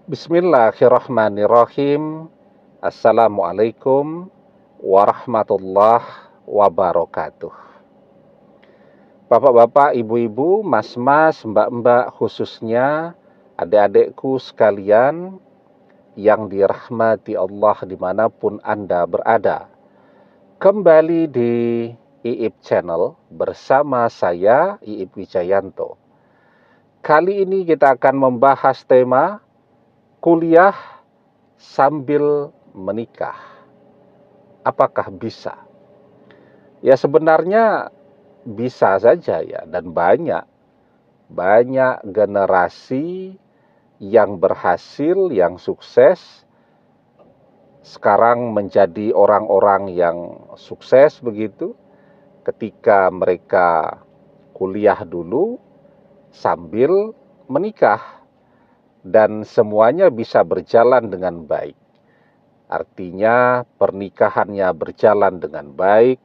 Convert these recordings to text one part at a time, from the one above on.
Bismillahirrahmanirrahim. Assalamualaikum warahmatullahi wabarakatuh. Bapak-bapak, ibu-ibu, mas-mas, mbak-mbak, khususnya adik-adikku sekalian yang dirahmati Allah dimanapun Anda berada. Kembali di IIP Channel bersama saya, IIP Wijayanto. Kali ini kita akan membahas tema kuliah sambil menikah. Apakah bisa? Ya sebenarnya bisa saja ya, dan banyak generasi yang berhasil, yang sukses sekarang menjadi orang-orang yang sukses begitu ketika mereka kuliah dulu sambil menikah. Dan semuanya bisa berjalan dengan baik. Artinya pernikahannya berjalan dengan baik,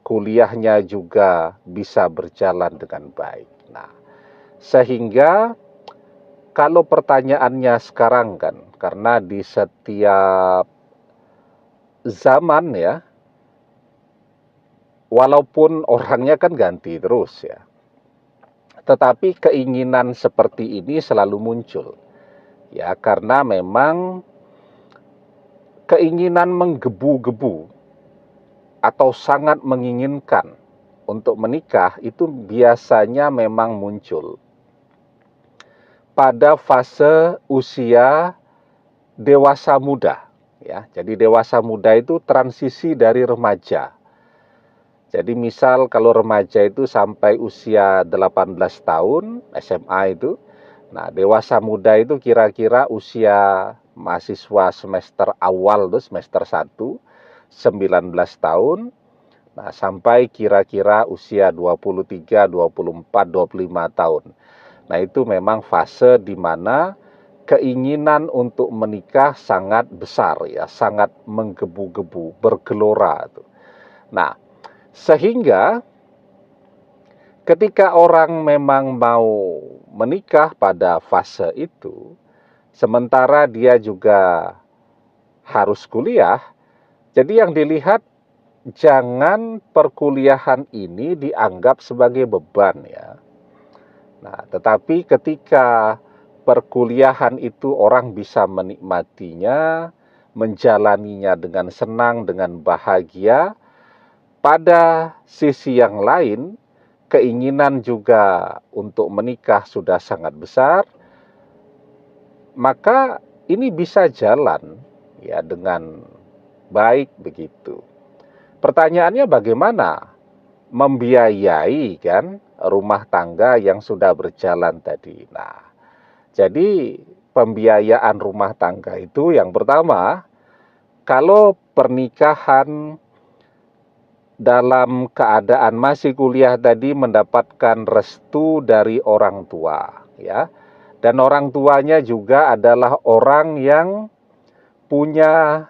kuliahnya juga bisa berjalan dengan baik. Nah, sehingga kalau pertanyaannya sekarang kan, karena di setiap zaman ya, walaupun orangnya kan ganti terus ya, tetapi keinginan seperti ini selalu muncul. Ya, karena memang keinginan menggebu-gebu atau sangat menginginkan untuk menikah itu biasanya memang muncul pada fase usia dewasa muda. Ya, jadi dewasa muda itu transisi dari remaja. Jadi misal kalau remaja itu sampai usia 18 tahun, SMA itu. Nah, dewasa muda itu kira-kira usia mahasiswa semester awal tuh, semester 1, 19 tahun. Nah, sampai kira-kira usia 23, 24, 25 tahun. Nah, itu memang fase di mana keinginan untuk menikah sangat besar ya, sangat menggebu-gebu, bergelora tuh. Nah, sehingga ketika orang memang mau menikah pada fase itu, sementara dia juga harus kuliah, jadi yang dilihat jangan perkuliahan ini dianggap sebagai beban ya. Nah, tetapi ketika perkuliahan itu orang bisa menikmatinya, menjalaninya dengan senang, dengan bahagia. Pada sisi yang lain, keinginan juga untuk menikah sudah sangat besar, maka ini bisa jalan ya dengan baik begitu. Pertanyaannya bagaimana membiayai kan rumah tangga yang sudah berjalan tadi. Nah, jadi pembiayaan rumah tangga itu yang pertama, kalau pernikahan dalam keadaan masih kuliah tadi mendapatkan restu dari orang tua ya. Dan orang tuanya juga adalah orang yang punya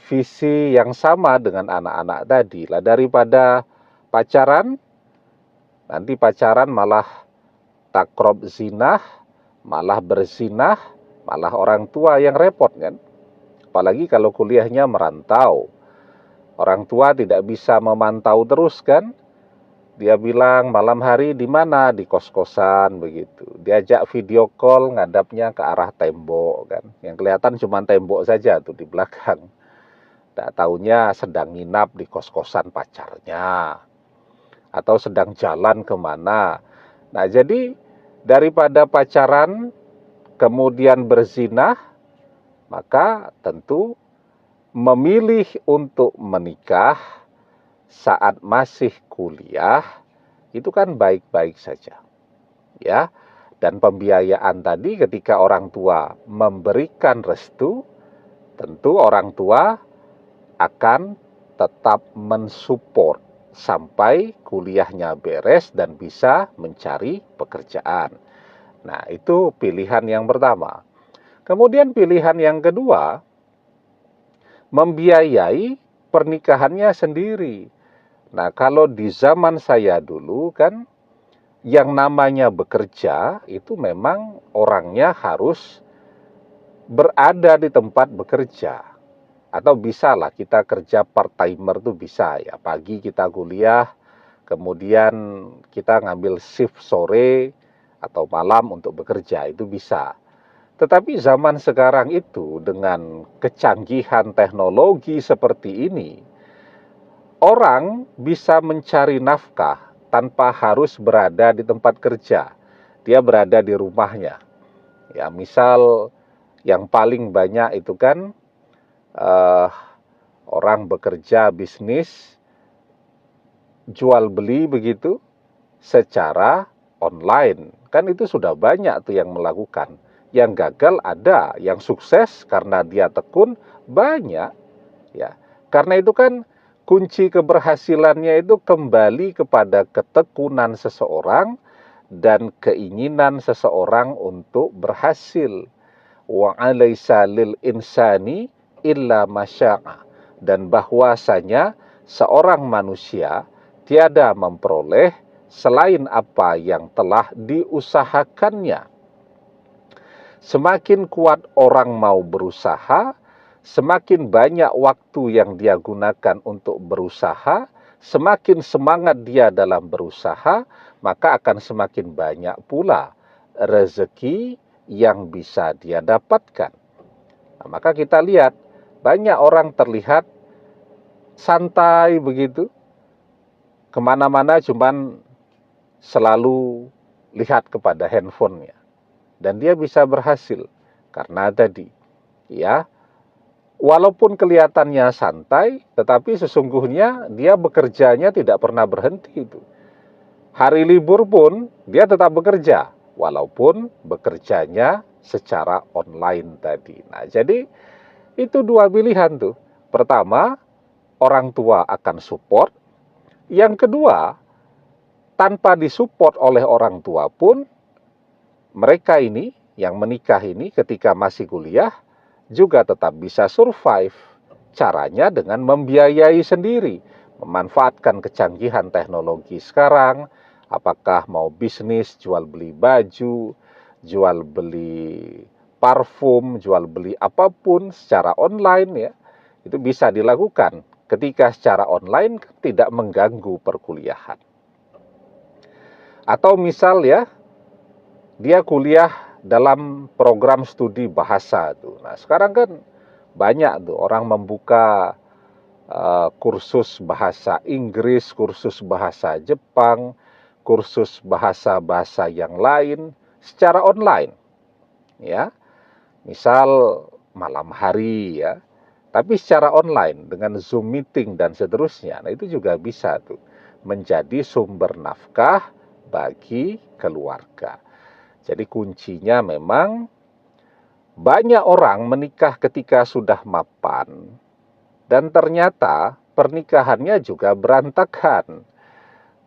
visi yang sama dengan anak-anak tadi lah, daripada pacaran nanti pacaran malah takrob zinah, malah berzinah, malah orang tua yang repot kan. Apalagi kalau kuliahnya merantau, orang tua tidak bisa memantau terus kan. Dia bilang malam hari di mana, di kos-kosan begitu. Diajak video call ngadapnya ke arah tembok kan. Yang kelihatan cuma tembok saja tuh di belakang. Tak taunya sedang nginap di kos-kosan pacarnya, atau sedang jalan kemana. Nah, jadi daripada pacaran kemudian berzinah, maka tentu memilih untuk menikah saat masih kuliah itu kan baik-baik saja. Ya. Dan pembiayaan tadi ketika orang tua memberikan restu, tentu orang tua akan tetap mensupport sampai kuliahnya beres dan bisa mencari pekerjaan. Nah, itu pilihan yang pertama. Kemudian pilihan yang kedua, membiayai pernikahannya sendiri. Nah, kalau di zaman saya dulu kan, yang namanya bekerja itu memang orangnya harus berada di tempat bekerja. Atau bisa lah kita kerja part-timer tuh bisa ya. Pagi kita kuliah, kemudian kita ngambil shift sore atau malam untuk bekerja, itu bisa. Tetapi zaman sekarang itu dengan kecanggihan teknologi seperti ini, orang bisa mencari nafkah tanpa harus berada di tempat kerja. Dia berada di rumahnya. Ya, misal yang paling banyak itu kan orang bekerja bisnis jual beli begitu secara online. Kan itu sudah banyak tuh yang melakukan. Yang gagal ada, yang sukses karena dia tekun banyak, ya. Karena itu kan kunci keberhasilannya itu kembali kepada ketekunan seseorang dan keinginan seseorang untuk berhasil. Wa alaysa lil insani illa masya'a. Dan bahwasanya seorang manusia tiada memperoleh selain apa yang telah diusahakannya. Semakin kuat orang mau berusaha, semakin banyak waktu yang dia gunakan untuk berusaha, semakin semangat dia dalam berusaha, maka akan semakin banyak pula rezeki yang bisa dia dapatkan. Nah, maka kita lihat banyak orang terlihat santai begitu, kemana-mana cuman selalu lihat kepada handphonenya. Dan dia bisa berhasil karena tadi, ya, walaupun kelihatannya santai, tetapi sesungguhnya dia bekerjanya tidak pernah berhenti itu. Hari libur pun dia tetap bekerja, walaupun bekerjanya secara online tadi. Nah, jadi itu dua pilihan tuh. Pertama, orang tua akan support. Yang kedua, tanpa disupport oleh orang tua pun, mereka ini yang menikah ini ketika masih kuliah juga tetap bisa survive. Caranya dengan membiayai sendiri, memanfaatkan kecanggihan teknologi sekarang, apakah mau bisnis, jual beli baju, jual beli parfum, jual beli apapun secara online ya, itu bisa dilakukan ketika secara online tidak mengganggu perkuliahan. Atau misal ya, dia kuliah dalam program studi bahasa tuh. Nah, sekarang kan banyak tuh orang membuka kursus bahasa Inggris, kursus bahasa Jepang, kursus bahasa-bahasa yang lain secara online. Ya. Misal malam hari ya. Tapi secara online dengan Zoom meeting dan seterusnya. Nah, itu juga bisa tuh menjadi sumber nafkah bagi keluarga. Jadi kuncinya memang banyak orang menikah ketika sudah mapan dan ternyata pernikahannya juga berantakan.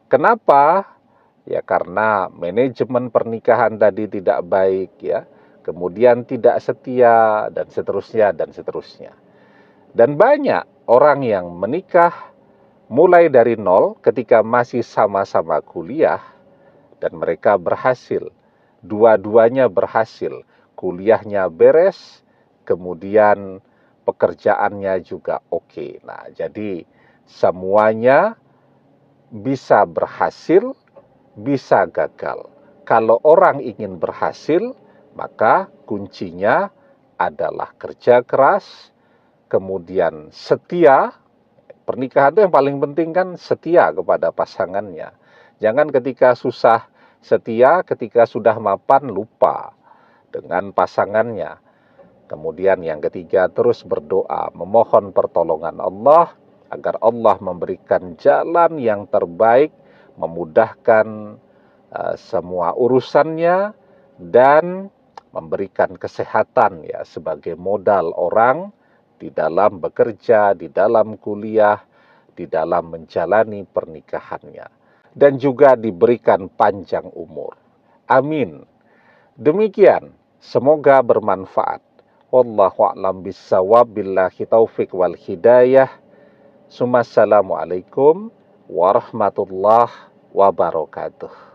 Kenapa? Ya karena manajemen pernikahan tadi tidak baik ya, kemudian tidak setia dan seterusnya dan seterusnya. Dan banyak orang yang menikah mulai dari nol ketika masih sama-sama kuliah dan mereka berhasil. Dua-duanya berhasil, kuliahnya beres, kemudian pekerjaannya juga oke. Nah, jadi semuanya bisa berhasil, bisa gagal. Kalau orang ingin berhasil, maka kuncinya adalah kerja keras, kemudian setia. Pernikahan itu yang paling penting kan setia kepada pasangannya. Jangan ketika susah setia, ketika sudah mapan lupa dengan pasangannya. Kemudian yang ketiga, terus berdoa, memohon pertolongan Allah agar Allah memberikan jalan yang terbaik, memudahkan semua urusannya dan memberikan kesehatan ya sebagai modal orang di dalam bekerja, di dalam kuliah, di dalam menjalani pernikahannya. Dan juga diberikan panjang umur. Amin. Demikian, semoga bermanfaat. Wallahu a'lam bissawab, billahi taufik wal hidayah. Assalamualaikum warahmatullahi wabarakatuh.